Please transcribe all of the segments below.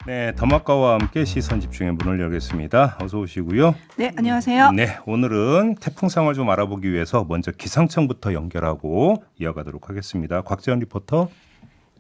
네, 더마카와 함께 시선 집중의 문을 열겠습니다. 어서 오시고요. 네, 안녕하세요. 네, 오늘은 태풍 상황을 좀 알아보기 위해서 먼저 기상청부터 연결하고 이어가도록 하겠습니다. 곽재현 리포터.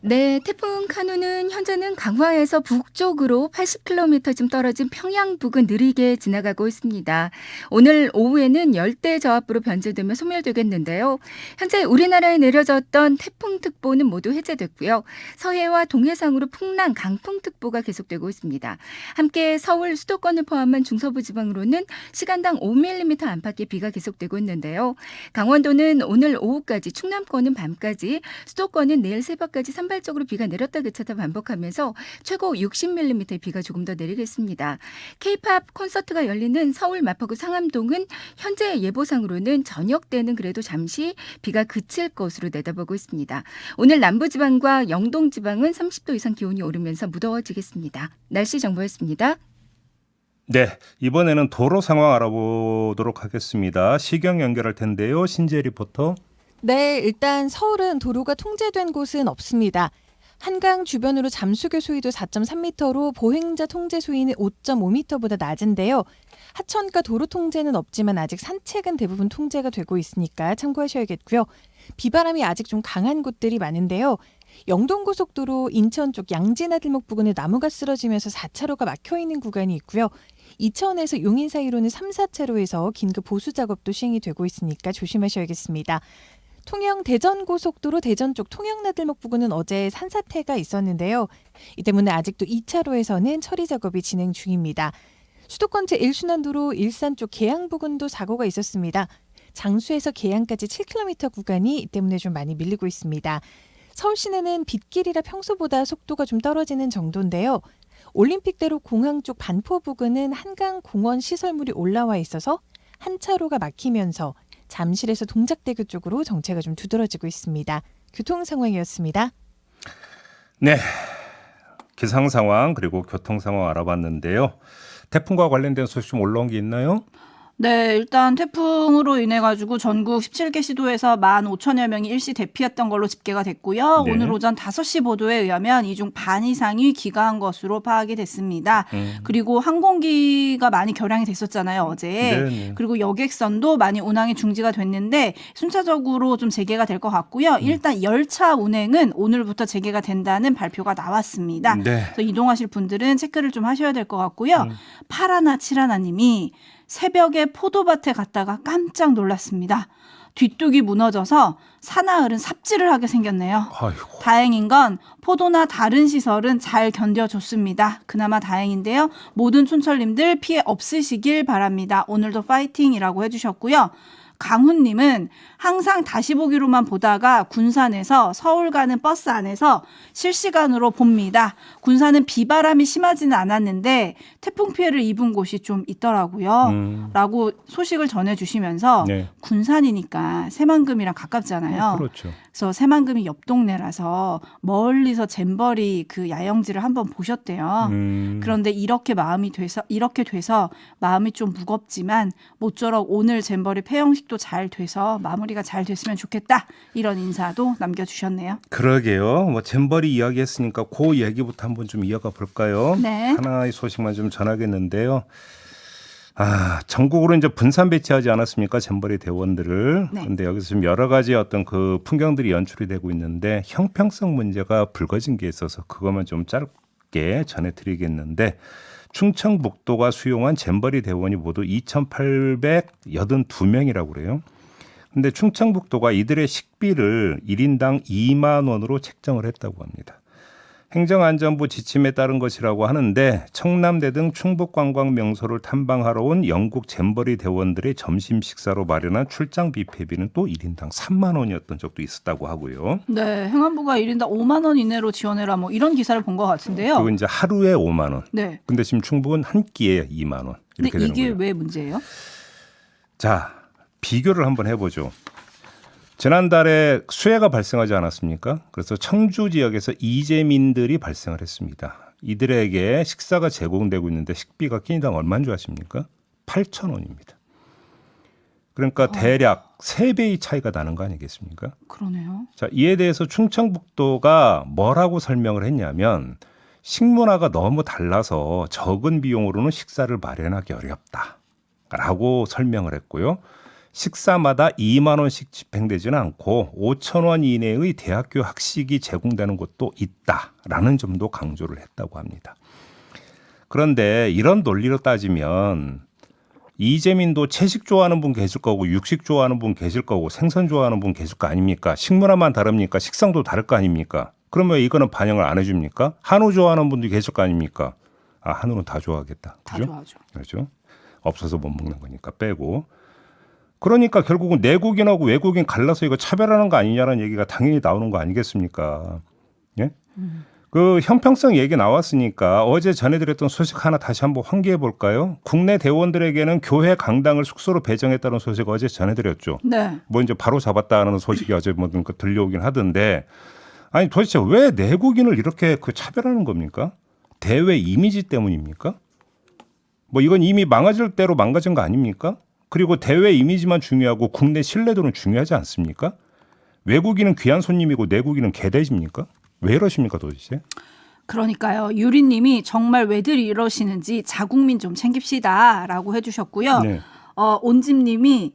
네, 태풍 카누는 현재는 강화에서 북쪽으로 80km쯤 떨어진 평양 부근 느리게 지나가고 있습니다. 오늘 오후에는 열대 저압부로 변질되며 소멸되겠는데요. 현재 우리나라에 내려졌던 태풍특보는 모두 해제됐고요. 서해와 동해상으로 풍랑, 강풍특보가 계속되고 있습니다. 함께 서울 수도권을 포함한 중서부 지방으로는 시간당 5mm 안팎의 비가 계속되고 있는데요. 강원도는 오늘 오후까지, 충남권은 밤까지, 수도권은 내일 새벽까지 산발적으로 비가 내렸다 그쳤다 반복하면서 최고 60mm의 비가 조금 더 내리겠습니다. K-팝 콘서트가 열리는 서울 마포구 상암동은 현재 예보상으로는 저녁 때는 그래도 잠시 비가 그칠 것으로 내다보고 있습니다. 오늘 남부지방과 영동지방은 30도 이상 기온이 오르면서 무더워지겠습니다. 날씨 정보였습니다. 네, 이번에는 도로 상황 알아보도록 하겠습니다. 시경 연결할 텐데요. 신재 리포터. 네, 일단 서울은 도로가 통제된 곳은 없습니다. 한강 주변으로 잠수교 수위도 4.3m로 보행자 통제 수위는 5.5m보다 낮은데요. 하천가 도로 통제는 없지만 아직 산책은 대부분 통제가 되고 있으니까 참고하셔야겠고요. 비바람이 아직 좀 강한 곳들이 많은데요. 영동고속도로 인천 쪽 양지나들목 부근에 나무가 쓰러지면서 4차로가 막혀있는 구간이 있고요. 이천에서 용인 사이로는 3, 4차로에서 긴급 보수 작업도 시행이 되고 있으니까 조심하셔야겠습니다. 통영 대전고속도로 대전 쪽 통영나들목 부근은 어제 산사태가 있었는데요. 이 때문에 아직도 2차로에서는 처리 작업이 진행 중입니다. 수도권 제1순환도로 일산 쪽 계양 부근도 사고가 있었습니다. 장수에서 계양까지 7km 구간이 이 때문에 좀 많이 밀리고 있습니다. 서울 시내는 빗길이라 평소보다 속도가 좀 떨어지는 정도인데요. 올림픽대로 공항 쪽 반포 부근은 한강공원 시설물이 올라와 있어서 한 차로가 막히면서 잠실에서 동작대교 쪽으로 정체가 좀 두드러지고 있습니다. 교통 상황이었습니다. 네, 기상 상황 그리고 교통 상황 알아봤는데요. 태풍과 관련된 소식 좀 올라온 게 있나요? 네, 일단 태풍으로 인해 가지고 전국 17개 시도에서 15,000여 명이 일시 대피했던 걸로 집계가 됐고요. 네. 오늘 오전 5시 보도에 의하면 이 중 반 이상이 귀가한 것으로 파악이 됐습니다. 그리고 항공기가 많이 결항이 됐었잖아요, 어제. 네네. 그리고 여객선도 많이 운항이 중지가 됐는데 순차적으로 좀 재개가 될 것 같고요. 일단 열차 운행은 오늘부터 재개가 된다는 발표가 나왔습니다. 네. 그래서 이동하실 분들은 체크를 좀 하셔야 될 것 같고요. 파라나 칠하나 님이 새벽에 포도밭에 갔다가 깜짝 놀랐습니다. 뒤뚝이 무너져서 사나흘은 삽질을 하게 생겼네요. 아이고. 다행인 건 포도나 다른 시설은 잘 견뎌줬습니다. 그나마 다행인데요. 모든 촌철님들 피해 없으시길 바랍니다. 오늘도 파이팅이라고 해주셨고요. 강훈님은 항상 다시 보기로만 보다가 군산에서 서울 가는 버스 안에서 실시간으로 봅니다. 군산은 비바람이 심하지는 않았는데 태풍 피해를 입은 곳이 좀 있더라고요. 라고 소식을 전해주시면서 네. 군산이니까 새만금이랑 가깝잖아요. 그렇죠. 그래서 새만금이 옆 동네라서 멀리서 잼버리 그 야영지를 한번 보셨대요. 그런데 이렇게 돼서 마음이 좀 무겁지만 모쪼록 오늘 잼버리 폐영식도 잘 돼서 마무리가 잘 됐으면 좋겠다. 이런 인사도 남겨주셨네요. 그러게요. 뭐 잼버리 이야기했으니까 그 얘기부터 한번 좀 이어가 볼까요? 네. 하나의 소식만 좀 전하겠는데요. 전국으로 이제 분산 배치하지 않았습니까? 잼버리 대원들을. 네. 그런데 여기서 좀 여러 가지 어떤 그 풍경들이 연출이 되고 있는데 형평성 문제가 불거진 게 있어서 그것만 좀 짧게 전해드리겠는데 충청북도가 수용한 잼버리 대원이 모두 2,882명이라고 그래요. 근데 충청북도가 이들의 식비를 1인당 2만 원으로 책정을 했다고 합니다. 행정안전부 지침에 따른 것이라고 하는데 청남대 등 충북 관광 명소를 탐방하러 온 영국 잼버리 대원들의 점심 식사로 마련한 출장 뷔페비는 또 1인당 3만 원이었던 적도 있었다고 하고요. 네, 행안부가 1인당 5만 원 이내로 지원해라 뭐 이런 기사를 본 것 같은데요. 그리고 이제 하루에 5만 원. 네. 근데 지금 충북은 한 끼에 2만 원. 근데 이렇게 되는 이게 거예요. 왜 문제예요? 자, 비교를 한번 해보죠. 지난달에 수해가 발생하지 않았습니까? 그래서 청주 지역에서 이재민들이 발생을 했습니다. 이들에게 식사가 제공되고 있는데 식비가 끼니당 얼마인 줄 아십니까? 8,000원입니다. 그러니까 대략 3배의 차이가 나는 거 아니겠습니까? 그러네요. 자, 이에 대해서 충청북도가 뭐라고 설명을 했냐면 식문화가 너무 달라서 적은 비용으로는 식사를 마련하기 어렵다라고 설명을 했고요. 식사마다 2만 원씩 집행되지는 않고 5천 원 이내의 대학교 학식이 제공되는 곳도 있다라는 점도 강조를 했다고 합니다. 그런데 이런 논리로 따지면 이재민도 채식 좋아하는 분 계실 거고 육식 좋아하는 분 계실 거고 생선 좋아하는 분 계실 거 아닙니까? 식문화만 다릅니까? 식성도 다를 거 아닙니까? 그러면 이거는 반영을 안 해줍니까? 한우 좋아하는 분도 계실 거 아닙니까? 아, 한우는 다 좋아하겠다. 다 그죠? 좋아하죠. 그렇죠. 없어서 못 먹는 거니까 빼고. 그러니까 결국은 내국인하고 외국인 갈라서 이거 차별하는 거 아니냐라는 얘기가 당연히 나오는 거 아니겠습니까? 예? 그 형평성 얘기 나왔으니까 어제 전해드렸던 소식 하나 다시 한번 환기해 볼까요? 국내 대원들에게는 교회 강당을 숙소로 배정했다는 소식 어제 전해드렸죠. 네. 뭐 이제 바로 잡았다는 소식이 어제 뭐 들려오긴 하던데, 아니 도대체 왜 내국인을 이렇게 그 차별하는 겁니까? 대외 이미지 때문입니까? 뭐 이건 이미 망가질 대로 망가진 거 아닙니까? 그리고 대외 이미지만 중요하고 국내 신뢰도는 중요하지 않습니까? 외국인은 귀한 손님이고 내국인은 개돼지입니까? 왜 이러십니까 도대체? 그러니까요. 유리님이 정말 왜들 이러시는지 자국민 좀 챙깁시다라고 해주셨고요. 네. 온집님이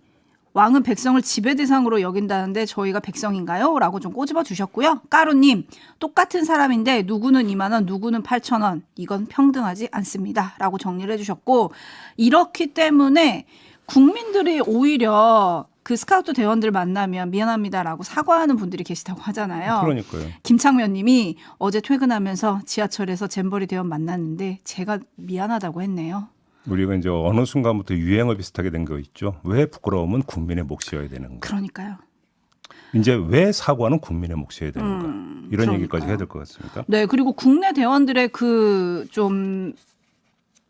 왕은 백성을 지배 대상으로 여긴다는데 저희가 백성인가요? 라고 좀 꼬집어 주셨고요. 까루님, 똑같은 사람인데 누구는 2만 원, 누구는 8천 원. 이건 평등하지 않습니다. 라고 정리를 해주셨고, 이렇기 때문에 국민들이 오히려 그 스카우트 대원들 만나면 미안합니다라고 사과하는 분들이 계시다고 하잖아요. 그러니까요. 김창면 님이 어제 퇴근하면서 지하철에서 잼버리 대원 만났는데 제가 미안하다고 했네요. 우리가 이제 어느 순간부터 유행어 비슷하게 된 거 있죠. 왜 부끄러움은 국민의 몫이어야 되는가. 그러니까요. 이제 왜 사과는 국민의 몫이어야 되는가. 이런 그러니까요. 얘기까지 해야 될 것 같습니다. 네, 그리고 국내 대원들의 그 좀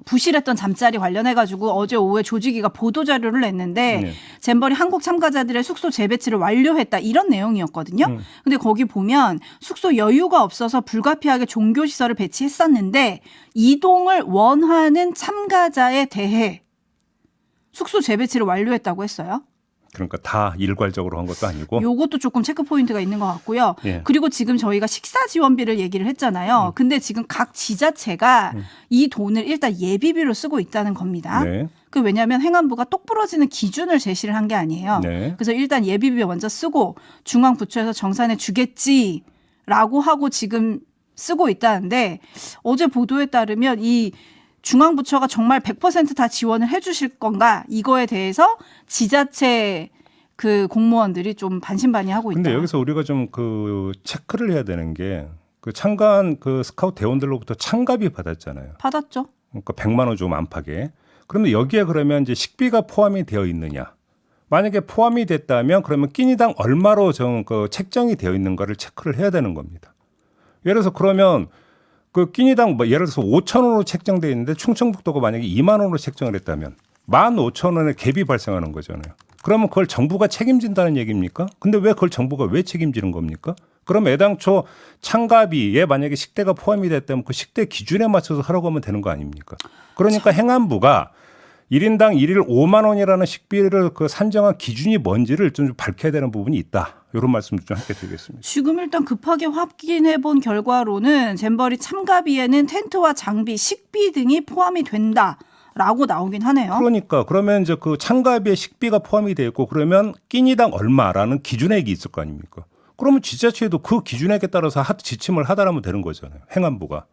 부실했던 잠자리 관련해가지고 어제 오후에 조직위가 보도자료를 냈는데 네. 잼버리 한국 참가자들의 숙소 재배치를 완료했다 이런 내용이었거든요. 근데 거기 보면 숙소 여유가 없어서 불가피하게 종교시설을 배치했었는데 이동을 원하는 참가자에 대해 숙소 재배치를 완료했다고 했어요. 그러니까 다 일괄적으로 한 것도 아니고. 요것도 조금 체크 포인트가 있는 것 같고요. 예. 그리고 지금 저희가 식사 지원비를 얘기를 했잖아요. 근데 지금 각 지자체가 이 돈을 일단 예비비로 쓰고 있다는 겁니다. 네. 그 왜냐하면 행안부가 똑부러지는 기준을 제시를 한 게 아니에요. 네. 그래서 일단 예비비 먼저 쓰고 중앙부처에서 정산해 주겠지라고 하고 지금 쓰고 있다는데 어제 보도에 따르면 이 중앙부처가 정말 100% 다 지원을 해 주실 건가 이거에 대해서 지자체 그 공무원들이 좀 반신반의하고 있다. 근데 여기서 우리가 좀 그 체크를 해야 되는 게 그 참가한 그 스카우트 대원들로부터 참가비 받았잖아요. 받았죠. 그러니까 100만 원 좀 안팎에. 그러면 여기에 그러면 이제 식비가 포함이 되어 있느냐? 만약에 포함이 됐다면 그러면 끼니당 얼마로 그 책정이 되어 있는가를 체크를 해야 되는 겁니다. 예를 들어서 그러면 그 끼니당 뭐 예를 들어서 5천 원으로 책정되어 있는데 충청북도가 만약에 2만 원으로 책정을 했다면 15,000원의 갭이 발생하는 거잖아요. 그러면 그걸 정부가 책임진다는 얘기입니까? 근데 왜 그걸 정부가 왜 책임지는 겁니까? 그럼 애당초 참가비에 만약에 식대가 포함이 됐다면 그 식대 기준에 맞춰서 하라고 하면 되는 거 아닙니까? 그러니까 행안부가 1인당 1일 5만 원이라는 식비를 그 산정한 기준이 뭔지를 좀 밝혀야 되는 부분이 있다. 이런 말씀도 좀 함께 드리겠습니다. 지금 일단 급하게 확인해 본 결과로는 잼버리 참가비에는 텐트와 장비, 식비 등이 포함이 된다라고 나오긴 하네요. 그러니까 그러면 이제 그 참가비에 식비가 포함이 되어 있고 그러면 끼니당 얼마라는 기준액이 있을 거 아닙니까? 그러면 지자체에도 그 기준액에 따라서 지침을 하다라면 되는 거잖아요. 행안부가.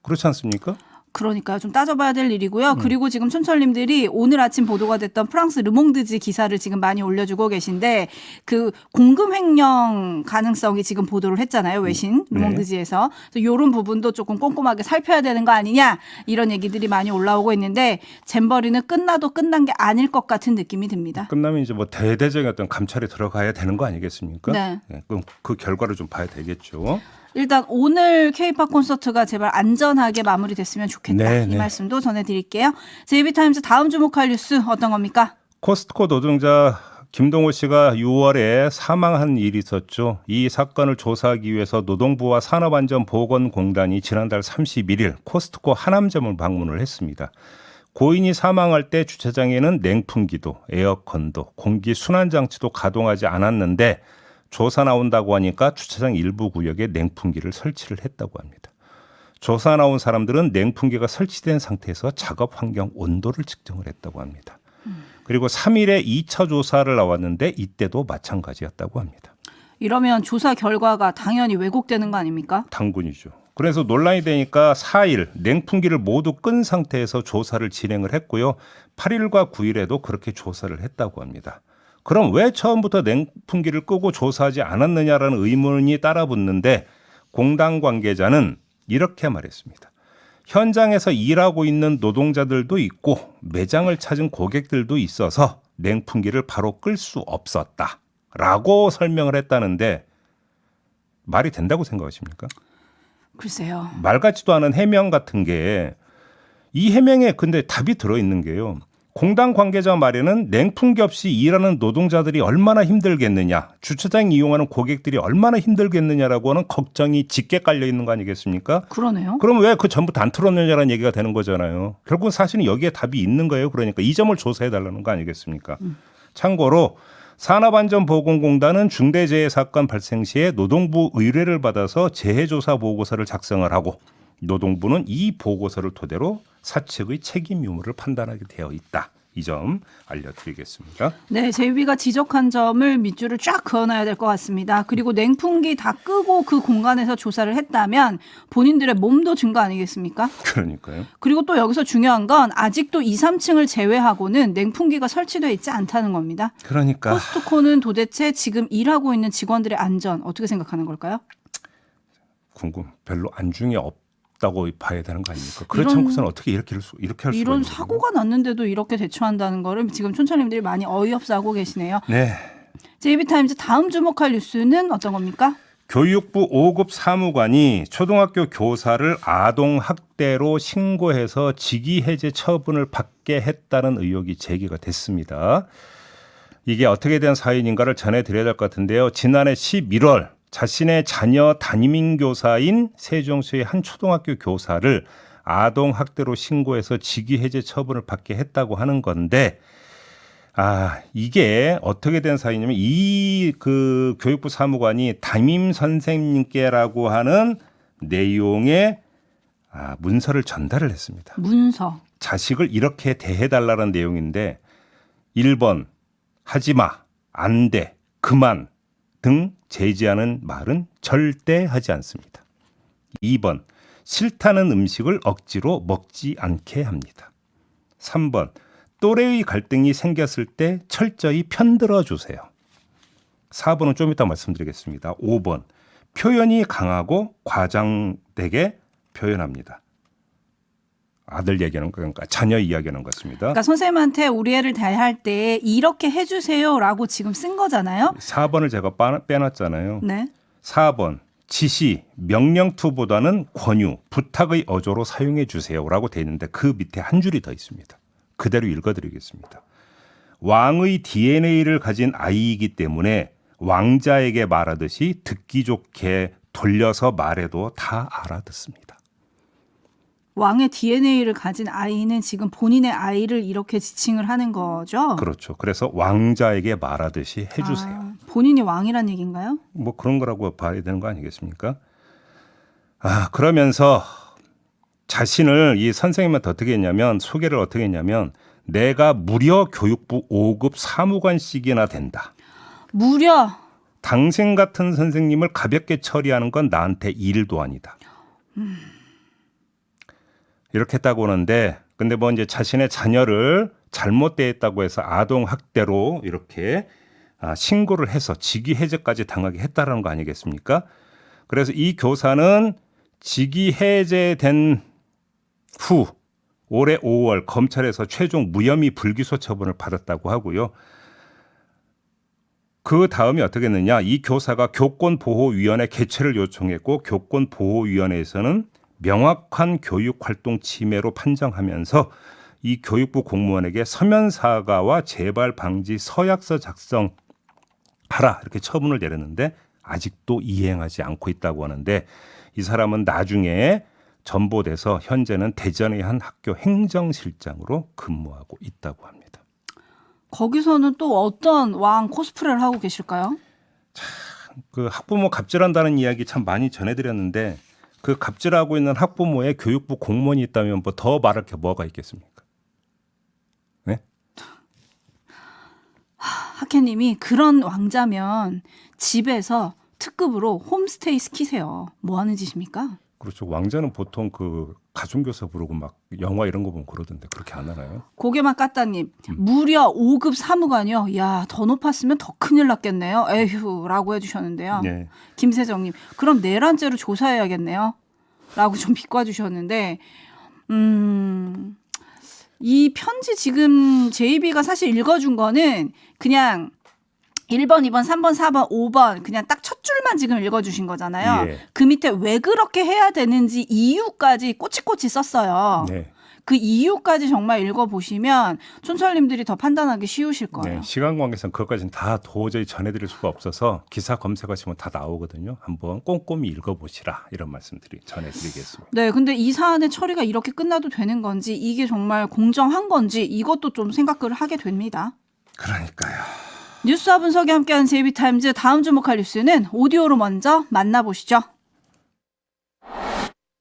그렇지 않습니까? 그러니까요. 좀 따져봐야 될 일이고요. 그리고 지금 촌철님들이 오늘 아침 보도가 됐던 프랑스 르몽드지 기사를 지금 많이 올려주고 계신데 그 공금 횡령 가능성이 지금 보도를 했잖아요. 외신 르몽드지에서. 그래서 이런 부분도 조금 꼼꼼하게 살펴야 되는 거 아니냐 이런 얘기들이 많이 올라오고 있는데 잼버리는 끝나도 끝난 게 아닐 것 같은 느낌이 듭니다. 끝나면 이제 뭐 대대적인 어떤 감찰에 들어가야 되는 거 아니겠습니까? 네. 그럼 그 결과를 좀 봐야 되겠죠. 일단 오늘 K-팝 콘서트가 제발 안전하게 마무리됐으면 좋겠다. 네, 이 네. 말씀도 전해드릴게요. JB타임즈 다음 주목할 뉴스 어떤 겁니까? 코스트코 노동자 김동호 씨가 6월에 사망한 일이 있었죠. 이 사건을 조사하기 위해서 노동부와 산업안전보건공단이 지난달 31일 코스트코 하남점을 방문을 했습니다. 고인이 사망할 때 주차장에는 냉풍기도, 에어컨도, 공기순환장치도 가동하지 않았는데 조사 나온다고 하니까 주차장 일부 구역에 냉풍기를 설치를 했다고 합니다. 조사 나온 사람들은 냉풍기가 설치된 상태에서 작업 환경 온도를 측정을 했다고 합니다. 그리고 3일에 2차 조사를 나왔는데 이때도 마찬가지였다고 합니다. 이러면 조사 결과가 당연히 왜곡되는 거 아닙니까? 당군이죠. 그래서 논란이 되니까 4일 냉풍기를 모두 끈 상태에서 조사를 진행을 했고요. 8일과 9일에도 그렇게 조사를 했다고 합니다. 그럼 왜 처음부터 냉풍기를 끄고 조사하지 않았느냐라는 의문이 따라붙는데 공단 관계자는 이렇게 말했습니다. 현장에서 일하고 있는 노동자들도 있고 매장을 찾은 고객들도 있어서 냉풍기를 바로 끌 수 없었다라고 설명을 했다는데 말이 된다고 생각하십니까? 글쎄요. 말 같지도 않은 해명 같은 게 이 해명에 근데 답이 들어있는 게요. 공단 관계자 말에는 냉풍기 없이 일하는 노동자들이 얼마나 힘들겠느냐, 주차장 이용하는 고객들이 얼마나 힘들겠느냐라고 하는 걱정이 짙게 깔려 있는 거 아니겠습니까? 그러네요. 그럼 왜 그 전부터 안 틀었느냐라는 얘기가 되는 거잖아요. 결국은 사실은 여기에 답이 있는 거예요. 그러니까 이 점을 조사해달라는 거 아니겠습니까? 참고로 산업안전보건공단은 중대재해사건 발생 시에 노동부 의뢰를 받아서 재해조사 보고서를 작성을 하고 노동부는 이 보고서를 토대로 사측의 책임 유무를 판단하게 되어 있다. 이 점 알려드리겠습니다. 네, 제이비가 지적한 점을 밑줄을 쫙 그어놔야 될 것 같습니다. 그리고 냉풍기 다 끄고 그 공간에서 조사를 했다면 본인들의 몸도 준 거 아니겠습니까? 그러니까요. 그리고 또 여기서 중요한 건 아직도 2, 3층을 제외하고는 냉풍기가 설치되어 있지 않다는 겁니다. 그러니까 코스트코는 도대체 지금 일하고 있는 직원들의 안전 어떻게 생각하는 걸까요? 별로 안중에 없다고 봐야 되는 거 아닙니까? 그렇지 이런- 않고서는 어떻게 이렇게 할 수가 이런 있는 사고가 났는데도 이렇게 대처한다는 거를 지금 촌철님들이 많이 어이없어 하고 계시네요. 네. JB타임즈 다음 주목할 뉴스는 어떤 겁니까? 교육부 5급 사무관이 초등학교 교사를 아동학대로 신고해서 직위해제 처분을 받게 했다는 의혹이 제기가 됐습니다. 이게 어떻게 된 사연인가를 전해드려야 될 것 같은데요. 지난해 11월 자신의 자녀 담임교사인 세종시의 한 초등학교 교사를 아동학대로 신고해서 직위해제 처분을 받게 했다고 하는 건데 이게 어떻게 된 사연이냐면 이 그 교육부 사무관이 담임 선생님께라고 하는 내용의 문서를 전달을 했습니다. 문서. 자식을 이렇게 대해달라는 내용인데 1번 하지마, 안 돼, 그만 등 제지하는 말은 절대 하지 않습니다. 2번 싫다는 음식을 억지로 먹지 않게 합니다. 3번 또래의 갈등이 생겼을 때 철저히 편들어 주세요. 4번은 좀 이따 말씀드리겠습니다. 5번 표현이 강하고 과장되게 표현합니다. 아들 얘기하는 거니까 자녀 이야기하는 것 같습니다. 그러니까 선생님한테 우리 애를 대할 때 이렇게 해주세요라고 지금 쓴 거잖아요. 4번을 제가 빼놨잖아요. 네. 4번 지시, 명령투보다는 권유, 부탁의 어조로 사용해 주세요라고 돼 있는데 그 밑에 한 줄이 더 있습니다. 그대로 읽어드리겠습니다. 왕의 DNA를 가진 아이이기 때문에 왕자에게 말하듯이 듣기 좋게 돌려서 말해도 다 알아듣습니다. 왕의 DNA를 가진 아이는 지금 본인의 아이를 이렇게 지칭을 하는 거죠. 그렇죠. 그래서 왕자에게 말하듯이 해주세요. 본인이 왕이란 얘기인가요? 뭐 그런 거라고 봐야 되는 거 아니겠습니까? 그러면서 자신을 이 선생님한테 어떻게 했냐면 소개를 어떻게 했냐면 내가 무려 교육부 5급 사무관씩이나 된다. 무려 당신 같은 선생님을 가볍게 처리하는 건 나한테 일도 아니다. 이렇게 했다고 하는데 근데 뭐 이제 자신의 자녀를 잘못 대했다고 해서 아동 학대로 이렇게 신고를 해서 직위 해제까지 당하게 했다라는 거 아니겠습니까? 그래서 이 교사는 직위 해제된 후 올해 5월 검찰에서 최종 무혐의 불기소 처분을 받았다고 하고요. 그 다음이 어떻게 했느냐? 이 교사가 교권보호위원회 개최를 요청했고 교권보호위원회에서는 명확한 교육활동 침해로 판정하면서 이 교육부 공무원에게 서면 사과와 재발 방지 서약서 작성하라 이렇게 처분을 내렸는데 아직도 이행하지 않고 있다고 하는데 이 사람은 나중에 전보돼서 현재는 대전의 한 학교 행정실장으로 근무하고 있다고 합니다. 거기서는 또 어떤 왕 코스프레를 하고 계실까요? 그 학부모 갑질한다는 이야기 참 많이 전해드렸는데 그 갑질하고 있는 학부모의 교육부 공무원이 있다면 뭐 더 말할 게 뭐가 있겠습니까? 네? 학회님이 그런 왕자면 집에서 특급으로 홈스테이 시키세요. 뭐 하는 짓입니까? 그렇죠. 왕자는 보통 그 가중교사 부르고 막 영화 이런 거 보면 그러던데 그렇게 안 하나요? 고개만 깠다님 무려 5급 사무관이요. 야, 더 높았으면 더 큰일 났겠네요. 에휴라고 해주셨는데요. 네. 김세정님 그럼 내란죄로 조사해야겠네요. 라고 좀 비꼬아주셨는데 이 편지 지금 JB가 사실 읽어준 거는 그냥 1번, 2번, 3번, 4번, 5번 그냥 딱 첫 줄만 지금 읽어주신 거잖아요. 예. 그 밑에 왜 그렇게 해야 되는지 이유까지 꼬치꼬치 썼어요. 네. 그 이유까지 정말 읽어보시면 촌철님들이 더 판단하기 쉬우실 거예요. 네. 시간 관계상 그것까지는 다 도저히 전해드릴 수가 없어서 기사 검색하시면 다 나오거든요. 한번 꼼꼼히 읽어보시라 이런 말씀들이 전해드리겠습니다. 네, 근데 이 사안의 처리가 이렇게 끝나도 되는 건지 이게 정말 공정한 건지 이것도 좀 생각을 하게 됩니다. 그러니까요. 뉴스와 분석이 함께한 JB타임즈 다음 주목할 뉴스는 오디오로 먼저 만나보시죠.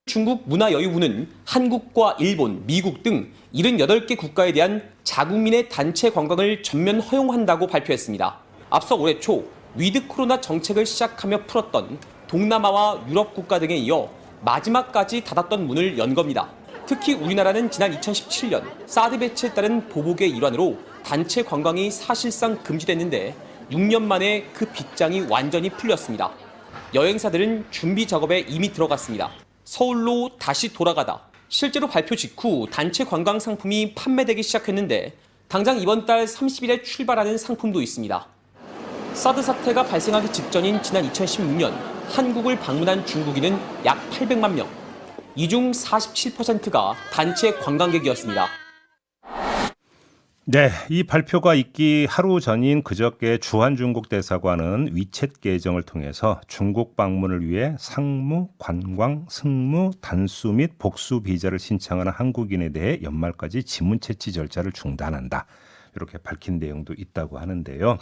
중국 문화여유부는 한국과 일본, 미국 등 78개 국가에 대한 자국민의 단체 관광을 전면 허용한다고 발표했습니다. 앞서 올해 초 위드 코로나 정책을 시작하며 풀었던 동남아와 유럽 국가 등에 이어 마지막까지 닫았던 문을 연 겁니다. 특히 우리나라는 지난 2017년 사드 배치에 따른 보복의 일환으로 단체 관광이 사실상 금지됐는데 6년 만에 그 빗장이 완전히 풀렸습니다. 여행사들은 준비 작업에 이미 들어갔습니다. 서울로 다시 돌아가다. 실제로 발표 직후 단체 관광 상품이 판매되기 시작했는데 당장 이번 달 30일에 출발하는 상품도 있습니다. 사드 사태가 발생하기 직전인 지난 2016년 한국을 방문한 중국인은 약 800만 명. 이 중 47%가 단체 관광객이었습니다. 네, 이 발표가 있기 하루 전인 그저께 주한 중국 대사관은 위챗 계정을 통해서 중국 방문을 위해 상무, 관광, 승무, 단수 및 복수 비자를 신청하는 한국인에 대해 연말까지 지문 채취 절차를 중단한다. 이렇게 밝힌 내용도 있다고 하는데요.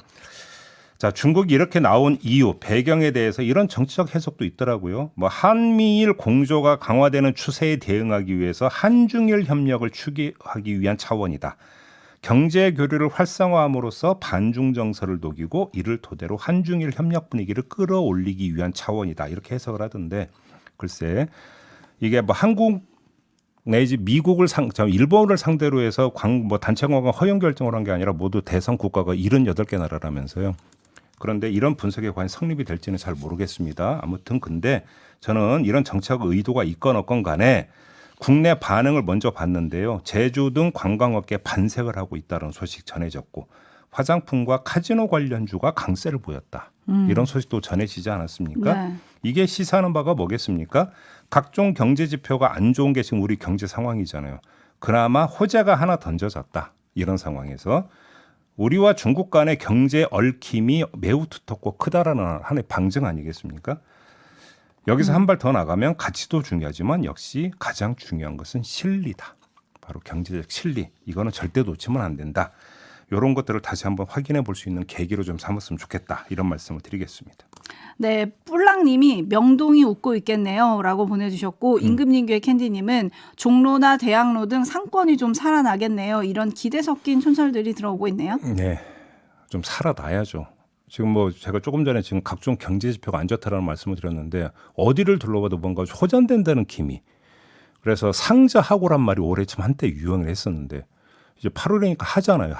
자, 중국이 이렇게 나온 이유, 배경에 대해서 이런 정치적 해석도 있더라고요. 뭐 한미일 공조가 강화되는 추세에 대응하기 위해서 한중일 협력을 추구하기 위한 차원이다. 경제 교류를 활성화함으로써 반중 정서를 녹이고 이를 토대로 한중일 협력 분위기를 끌어올리기 위한 차원이다. 이렇게 해석을 하던데 글쎄 이게 뭐 한국 내지 미국을 일본을 상대로 해서 단체 관광 허용 결정을 한 게 아니라 모두 대상 국가가 78개 나라라면서요. 그런데 이런 분석에 과연 성립이 될지는 잘 모르겠습니다. 아무튼 근데 저는 이런 정책 의도가 있건 없건 간에 국내 반응을 먼저 봤는데요. 제주 등 관광업계 반색을 하고 있다는 소식 전해졌고 화장품과 카지노 관련주가 강세를 보였다. 이런 소식도 전해지지 않았습니까? 네. 이게 시사하는 바가 뭐겠습니까? 각종 경제 지표가 안 좋은 게 지금 우리 경제 상황이잖아요. 그나마 호재가 하나 던져졌다. 이런 상황에서 우리와 중국 간의 경제 얽힘이 매우 두텁고 크다라는 하나의 방증 아니겠습니까? 여기서 한 발 더 나가면 가치도 중요하지만 역시 가장 중요한 것은 실리다. 바로 경제적 실리. 이거는 절대 놓치면 안 된다. 이런 것들을 다시 한번 확인해 볼 수 있는 계기로 좀 삼았으면 좋겠다. 이런 말씀을 드리겠습니다. 네, 뿔랑님이 명동이 웃고 있겠네요 라고 보내주셨고 임금님교회 캔디님은 종로나 대학로 등 상권이 좀 살아나겠네요. 이런 기대 섞인 촌철들이 들어오고 있네요. 네, 좀 살아나야죠. 지금 뭐 제가 조금 전에 지금 각종 경제 지표가 안 좋다라는 말씀을 드렸는데 어디를 둘러봐도 뭔가 호전된다는 기미. 그래서 상자하고란 말이 올해쯤 한때 유행을 했었는데 이제 8월이니까 하잖아요.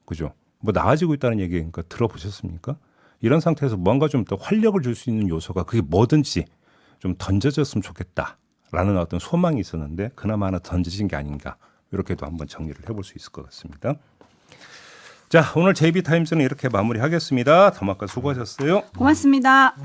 그죠? 뭐 나아지고 있다는 얘기니까 들어보셨습니까? 이런 상태에서 뭔가 좀 더 활력을 줄 수 있는 요소가 그게 뭐든지 좀 던져졌으면 좋겠다라는 어떤 소망이 있었는데 그나마 하나 던져진 게 아닌가 이렇게도 한번 정리를 해볼 수 있을 것 같습니다. 자, 오늘 JB타임즈는 이렇게 마무리하겠습니다. 더마카 수고하셨어요. 고맙습니다.